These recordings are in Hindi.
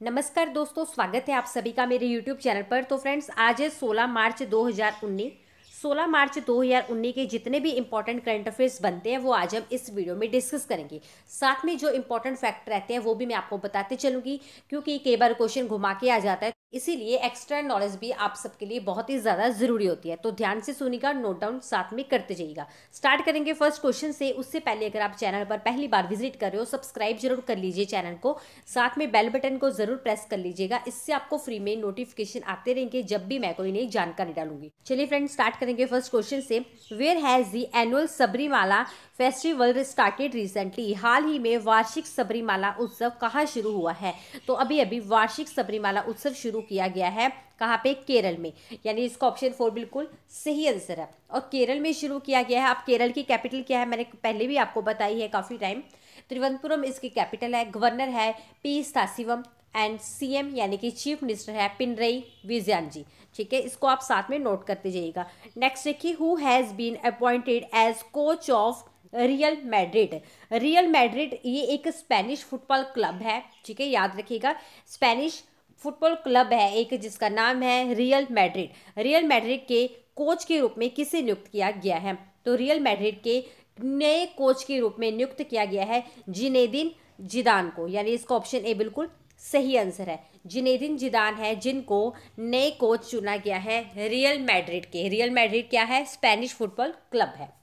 नमस्कार दोस्तों, स्वागत है आप सभी का मेरे YouTube चैनल पर। तो फ्रेंड्स, आज है 16 मार्च 2019। 16 मार्च 2019 के जितने भी इंपॉर्टेंट करंट अफेयर्स बनते हैं वो आज हम इस वीडियो में डिस्कस करेंगे। साथ में जो इंपॉर्टेंट फैक्ट रहते हैं वो भी मैं आपको बताते चलूंगी, क्योंकि कई बार क्वेश्चन घुमा के आ जाता है, इसीलिए एक्स्ट्रा नॉलेज भी आप सबके लिए बहुत ही ज़्यादा ज़रूरी होती है। तो ध्यान से सुनिएगा, नोट डाउन साथ में करते जाइएगा। स्टार्ट करेंगे फर्स्ट क्वेश्चन से। उससे पहले अगर आप चैनल पर पहली बार विजिट कर रहे हो, सब्सक्राइब जरूर कर लीजिए चैनल को, साथ में बेल बटन को जरूर प्रेस कर लीजिएगा। इससे आपको फ्री में नोटिफिकेशन आते रहेंगे जब भी मैं कोई नई जानकारी डालूंगी। चलिए फ्रेंड्स, स्टार्ट करेंगे फर्स्ट क्वेश्चन से। Where has the annual Sabarimala festival started recently? हाल ही में वार्षिक सबरीमाला उत्सव कहाँ शुरू हुआ है? तो अभी अभी वार्षिक सबरीमाला उत्सव शुरू किया गया है। कहाँ पे? केरल में। यानी इसका ऑप्शन 4 बिल्कुल सही आंसर है और केरल में शुरू किया गया है। अब केरल की कैपिटल क्या है, मैंने पहले भी आपको बताई है काफ़ी टाइम। तिरुवनंतपुरम इसकी कैपिटल है। गवर्नर है पी स्थासिवम एंड सीएम यानी कि चीफ मिनिस्टर है पिनरई विजयन जी। ठीक है, इसको आप साथ में नोट करते जाइएगा। नेक्स्ट देखिए, who has been appointed as coach of Real Madrid? Real Madrid ये एक स्पेनिश फुटबॉल क्लब है। ठीक है, याद रखिएगा, स्पेनिश फुटबॉल क्लब है एक, जिसका नाम है रियल मैड्रिड। रियल मैड्रिड के कोच के रूप में किसे नियुक्त किया गया है? तो रियल मैड्रिड के नए कोच के रूप में नियुक्त किया गया है जिनेदिन जिदान को। यानी इसका ऑप्शन ए बिल्कुल सही आंसर है। जिनेदिन जिदान है जिनको नए कोच चुना गया है रियल मैड्रिड के। रियल मैड्रिड क्या है? स्पेनिश फुटबॉल क्लब है।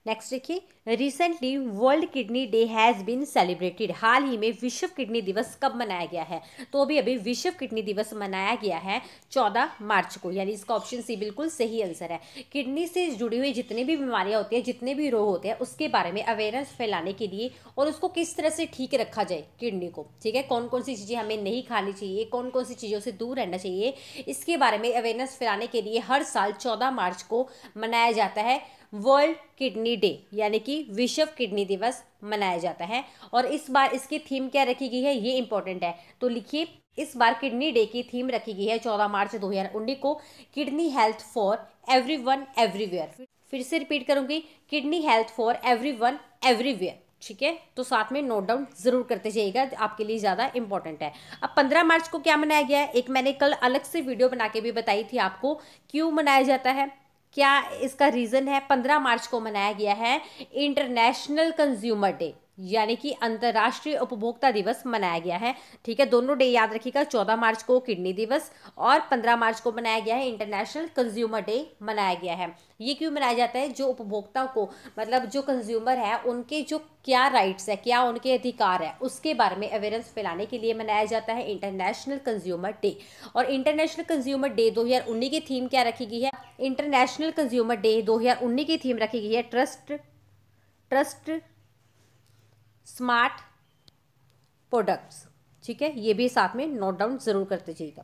नेक्स्ट देखिए, recently World Kidney Day has been celebrated? हाल ही में विश्व किडनी दिवस कब मनाया गया है? तो अभी अभी विश्व किडनी दिवस मनाया गया है 14 मार्च को। यानी इसका ऑप्शन सी बिल्कुल सही आंसर है। किडनी से जुड़ी हुई जितनी भी बीमारियां होती हैं, जितने भी रोग होते हैं, उसके बारे में अवेयरनेस फैलाने के लिए और उसको किस तरह से ठीक रखा जाए किडनी को, ठीक है, कौन कौन सी चीज़ें हमें नहीं खानी चाहिए, कौन कौन सी चीज़ों से दूर रहना चाहिए, इसके बारे में अवेयरनेस फैलाने के लिए हर साल 14 मार्च को मनाया जाता है वर्ल्ड किडनी डे, यानी कि विश्व किडनी दिवस मनाया जाता है। और इस बार इसकी थीम क्या रखी गई है, ये इंपॉर्टेंट है, तो लिखिए, इस बार किडनी डे की थीम रखी गई है 14 मार्च 2019 को, kidney health for everyone everywhere. फिर से रिपीट करूंगी, kidney health for everyone everywhere. ठीक है, तो साथ में नोट डाउन जरूर करते जाइएगा, आपके लिए ज़्यादा इंपॉर्टेंट है। अब 15 मार्च को क्या मनाया गया है? एक मैंने कल अलग से वीडियो बना के भी बताई थी आपको, क्यों मनाया जाता है, क्या इसका रीज़न है। 15 मार्च को मनाया गया है इंटरनेशनल कंज्यूमर डे, यानी कि अंतर्राष्ट्रीय उपभोक्ता दिवस मनाया गया है। ठीक है, दोनों डे याद रखिएगा, 14 मार्च को किडनी दिवस और 15 मार्च को मनाया गया है इंटरनेशनल कंज्यूमर डे मनाया गया है। ये क्यों मनाया जाता है? जो उपभोक्ता को, मतलब जो कंज्यूमर है, उनके जो क्या राइट्स है, क्या उनके अधिकार है, उसके बारे में अवेयरनेस फैलाने के लिए मनाया जाता है इंटरनेशनल कंज्यूमर डे। और इंटरनेशनल कंज्यूमर डे 2019 की थीम क्या रखी गई है? इंटरनेशनल कंज्यूमर डे 2019 की थीम रखी गई है ट्रस्ट स्मार्ट प्रोडक्ट्स। ठीक है, ये भी साथ में नोट डाउन जरूर करते जाइएगा।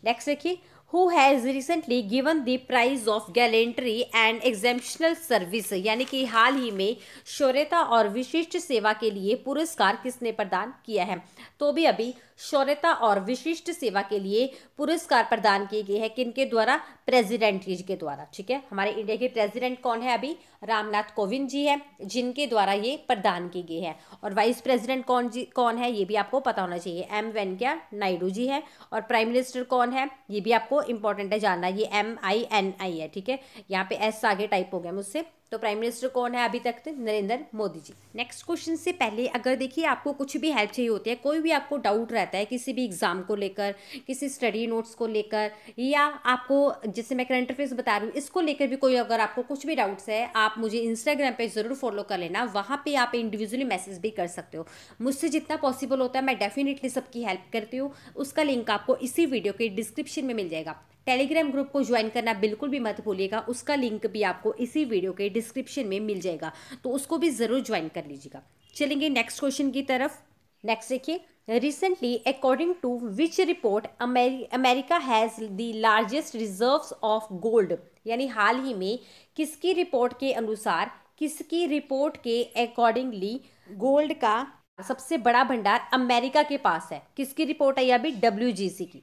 नेक्स्ट देखिए, who has recently given the prize of gallantry and exceptional service? यानी कि हाल ही में शौर्यता और विशिष्ट सेवा के लिए पुरस्कार किसने प्रदान किया है? तो भी अभी शौर्यता और विशिष्ट सेवा के लिए पुरस्कार प्रदान किए गए हैं किनके द्वारा? प्रेसिडेंट जी के द्वारा। ठीक है, हमारे इंडिया के प्रेसिडेंट कौन है अभी? रामनाथ कोविंद जी है, जिनके द्वारा ये प्रदान किए गए हैं। और वाइस प्रेसिडेंट कौन है, ये भी आपको पता होना चाहिए, एम वेंकैया नायडू जी है। और प्राइम मिनिस्टर कौन है, ये भी आपको इंपॉर्टेंट है जानना, ये MINI है। ठीक है, यहाँ पे एस आगे टाइप हो गया मुझसे। तो प्राइम मिनिस्टर कौन है अभी तक? नरेंद्र मोदी जी। नेक्स्ट क्वेश्चन से पहले अगर देखिए आपको कुछ भी हेल्प चाहिए होती है, कोई भी आपको डाउट रहता है किसी भी एग्जाम को लेकर, किसी स्टडी नोट्स को लेकर, या आपको जैसे मैं करंट अफेयर्स बता रही हूँ इसको लेकर भी कोई अगर आपको कुछ भी डाउट्स है, आप मुझे इंस्टाग्राम पे ज़रूर फॉलो कर लेना, वहाँ पे आप इंडिविजुअली मैसेज भी कर सकते हो। मुझसे जितना पॉसिबल होता है मैं डेफिनेटली सबकी हेल्प करती हूँ। उसका लिंक आपको इसी वीडियो के डिस्क्रिप्शन में मिल जाएगा। टेलीग्राम ग्रुप को ज्वाइन करना बिल्कुल भी मत भूलिएगा, उसका लिंक भी आपको इसी वीडियो के डिस्क्रिप्शन में मिल जाएगा, तो उसको भी ज़रूर ज्वाइन कर लीजिएगा। चलेंगे नेक्स्ट क्वेश्चन की तरफ। नेक्स्ट देखिए, recently according to which report America has the largest reserves of gold? यानी हाल ही में किसकी रिपोर्ट के अनुसार, किसकी रिपोर्ट के अकॉर्डिंगली गोल्ड का सबसे बड़ा भंडार अमेरिका के पास है? किसकी रिपोर्ट है? यह भी WGC की,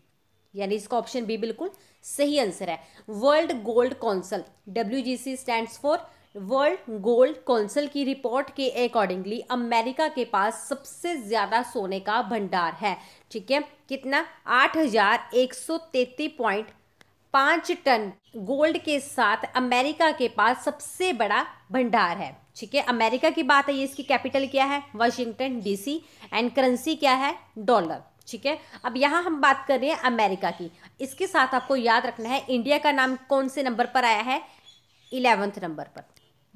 यानी इसका ऑप्शन बी बिल्कुल सही आंसर है। World gold council, WGC stands for world gold council की रिपोर्ट के अकॉर्डिंगली अमेरिका के पास सबसे ज्यादा सोने का भंडार है। ठीक है, कितना? 8,133.5 टन गोल्ड के साथ अमेरिका के पास सबसे बड़ा भंडार है। ठीक है, अमेरिका की बात है, ये इसकी कैपिटल क्या है? वाशिंगटन डीसी, एंड करेंसी क्या है? डॉलर। ठीक है, अब यहां हम बात कर रहे हैं अमेरिका की। इसके साथ आपको याद रखना है इंडिया का नाम कौन से नंबर पर आया है? 11वें नंबर पर।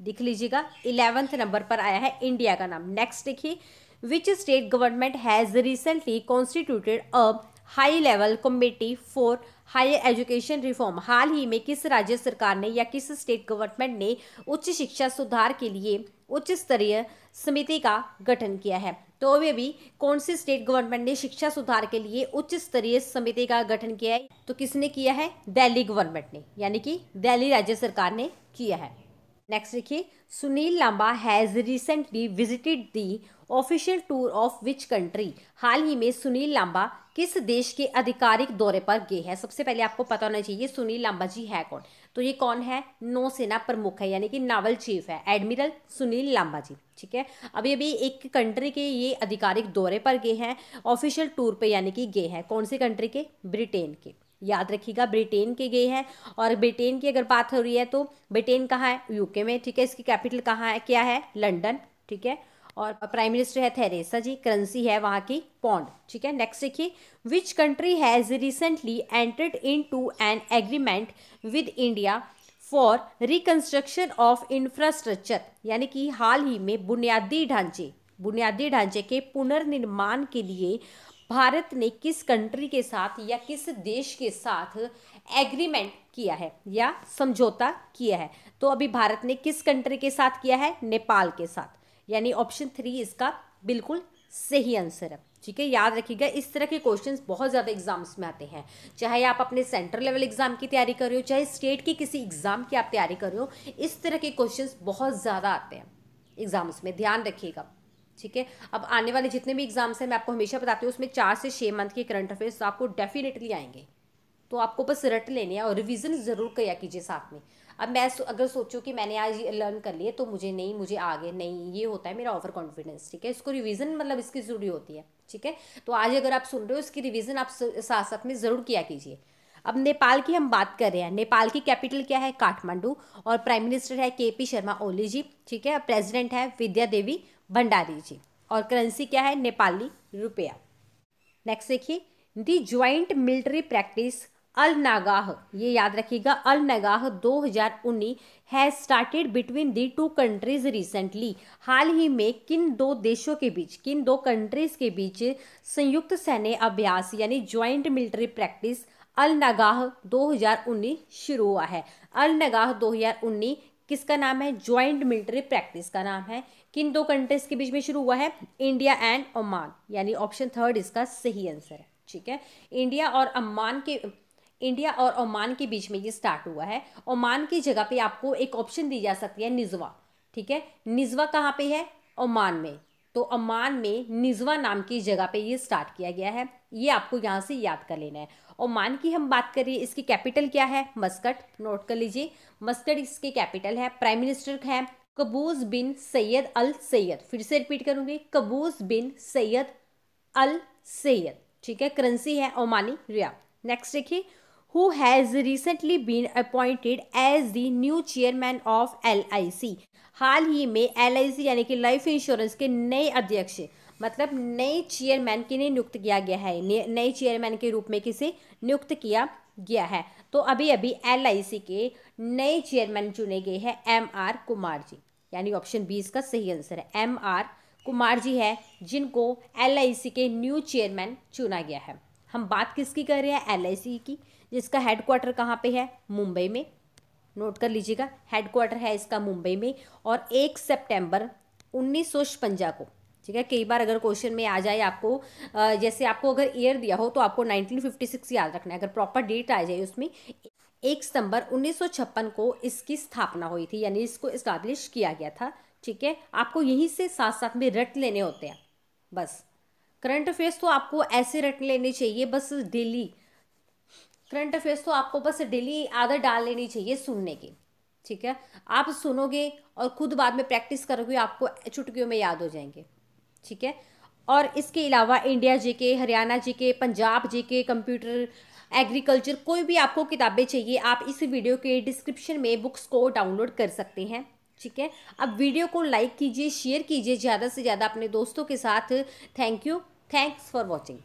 देख लीजिएगा, 11वें नंबर पर आया है इंडिया का नाम। नेक्स्ट देखिए, which state government has recently constituted a high level committee for higher education reform. हाल ही में किस राज्य सरकार ने या किस स्टेट गवर्नमेंट ने उच्च शिक्षा सुधार के लिए उच्च स्तरीय समिति का गठन किया है? तो अभी कौन सी स्टेट गवर्नमेंट ने शिक्षा सुधार के लिए उच्च स्तरीय समिति का गठन किया है? तो किसने किया है? दिल्ली गवर्नमेंट ने, यानी कि दिल्ली राज्य सरकार ने किया है। नेक्स्ट देखिए, Sunil Lamba has recently visited the official tour of which country. हाल ही में सुनील लांबा किस देश के आधिकारिक दौरे पर गए हैं? सबसे पहले आपको पता होना चाहिए सुनील लांबा जी है कौन। तो ये कौन है? नौसेना प्रमुख है, यानी कि नावल चीफ है, एडमिरल सुनील लांबा जी। ठीक है, अभी अभी एक कंट्री के ये आधिकारिक दौरे पर गए हैं, ऑफिशियल टूर पे यानी कि गए हैं। कौन सी कंट्री के? ब्रिटेन के। याद रखिएगा, ब्रिटेन के गए हैं। और ब्रिटेन की अगर बात हो रही है तो ब्रिटेन कहाँ है? यूके में। ठीक है, इसकी कैपिटल कहाँ है? क्या है? लंदन। ठीक है, और प्राइम मिनिस्टर है थेरेसा जी, करेंसी है वहाँ की पौंड। ठीक है, नेक्स्ट देखिए, which country has recently entered into an agreement with India for reconstruction of infrastructure, यानी कि हाल ही में बुनियादी ढांचे के पुनर्निर्माण के लिए भारत ने किस कंट्री के साथ या किस देश के साथ एग्रीमेंट किया है या समझौता किया है? तो अभी भारत ने किस कंट्री के साथ किया है? नेपाल के साथ, यानी ऑप्शन 3 इसका बिल्कुल सही आंसर है। ठीक है, याद रखिएगा, इस तरह के क्वेश्चंस बहुत ज़्यादा एग्जाम्स में आते हैं। चाहे आप अपने सेंट्रल लेवल एग्जाम की तैयारी कर रहे हो, चाहे स्टेट की किसी एग्जाम की आप तैयारी कर रहे हो, इस तरह के क्वेश्चंस बहुत ज़्यादा आते हैं एग्जाम्स में, ध्यान रखिएगा। ठीक है, अब आने वाले जितने भी एग्जाम्स हैं मैं आपको हमेशा बताती हूँ, उसमें 4 से 6 मंथ के करंट अफेयर्स आपको डेफिनेटली आएंगे। तो आपको बस रट लेने हैं और रिवीजन ज़रूर किया कीजिए साथ में। अब मैं अगर सोचूं कि मैंने आज लर्न कर लिए तो मुझे आगे नहीं, ये होता है मेरा ओवर कॉन्फिडेंस। ठीक है, इसको रिवीजन मतलब इसकी ज़रूरी होती है। ठीक है, तो आज अगर आप सुन रहे हो इसकी रिवीजन आप साथ साथ में ज़रूर किया कीजिए। अब नेपाल की हम बात कर रहे हैं। नेपाल की कैपिटल क्या है? काठमांडू, और प्राइम मिनिस्टर है केपी शर्मा ओली जी। ठीक है, प्रेसिडेंट है विद्या देवी भंडारी जी, और करेंसी क्या है? नेपाली रुपया। नेक्स्ट देखिए, the joint military practice Al Nagah, ये याद रखिएगा, Al Nagah 2019 has started between the two countries recently. हाल ही में किन दो देशों के बीच, किन दो कंट्रीज के बीच संयुक्त सैन्य अभ्यास यानी joint military practice Al Nagah 2019 शुरू हुआ है? अल नागाह 2019 किसका नाम है? ज्वाइंट मिलिट्री प्रैक्टिस का नाम है। किन दो कंट्रीज के बीच में शुरू हुआ है? इंडिया एंड ओमान, यानी ऑप्शन 3 इसका सही आंसर है। ठीक है, इंडिया और ओमान के बीच में ये स्टार्ट हुआ है। ओमान की जगह पे आपको एक ऑप्शन दी जा सकती है निजवा। ठीक है, निजवा कहाँ पे है? ओमान में। तो ओमान में निजवा नाम की जगह पे ये स्टार्ट किया गया है, ये आपको यहाँ से याद कर लेना है। ओमान की हम बात करिए, इसकी कैपिटल क्या है? मस्कट, नोट कर लीजिए, मस्कट इसकी कैपिटल है। प्राइम मिनिस्टर है कबूस बिन सैयद अल सैयद, फिर से रिपीट करूंगी, कबूस बिन सैयद अल सैयद। ठीक है, करेंसी है ओमानी रिया। नेक्स्ट देखिए, who has recently been appointed as the new chairman of LIC। हाल ही में LIC यानी कि लाइफ इंश्योरेंस के नए अध्यक्ष, मतलब नए चेयरमैन किन्हें नियुक्त किया गया है? नए चेयरमैन के रूप में किसे नियुक्त किया गया है? तो अभी अभी LIC के नए चेयरमैन चुने गए हैं MR कुमार जी, यानी ऑप्शन बी इसका सही आंसर है। MR कुमार जी है जिनको LIC के न्यू चेयरमैन चुना गया है। हम बात किसकी कर रहे हैं? LIC की, जिसका हेडक्वार्टर कहाँ पे है? मुंबई में। नोट कर लीजिएगा, हेडक्वार्टर है इसका मुंबई में, और 1 सितंबर 1956 को। ठीक है, कई बार अगर क्वेश्चन में आ जाए आपको, जैसे आपको अगर ईयर दिया हो तो आपको 1956 याद रखना है, अगर प्रॉपर डेट आ जाए उसमें 1 सितंबर 1956 को इसकी स्थापना हुई थी, यानी इसको इस्टेब्लिश किया गया था। ठीक है, आपको यहीं से साथ साथ में रट लेने होते हैं बस। करंट अफेयर्स तो आपको ऐसे रट लेने चाहिए बस डेली, करंट अफेयर्स तो आपको बस डेली आदत डाल लेनी चाहिए सुनने की। ठीक है, आप सुनोगे और खुद बाद में प्रैक्टिस करोगे, आपको चुटकियों में याद हो जाएंगे। ठीक है, और इसके अलावा India GK, Haryana GK, Punjab GK, computer, agriculture, कोई भी आपको किताबें चाहिए आप इस वीडियो के डिस्क्रिप्शन में बुक्स को डाउनलोड कर सकते हैं। ठीक है, अब वीडियो को लाइक कीजिए, शेयर कीजिए ज़्यादा से ज़्यादा अपने दोस्तों के साथ। Thank you, thanks for watching.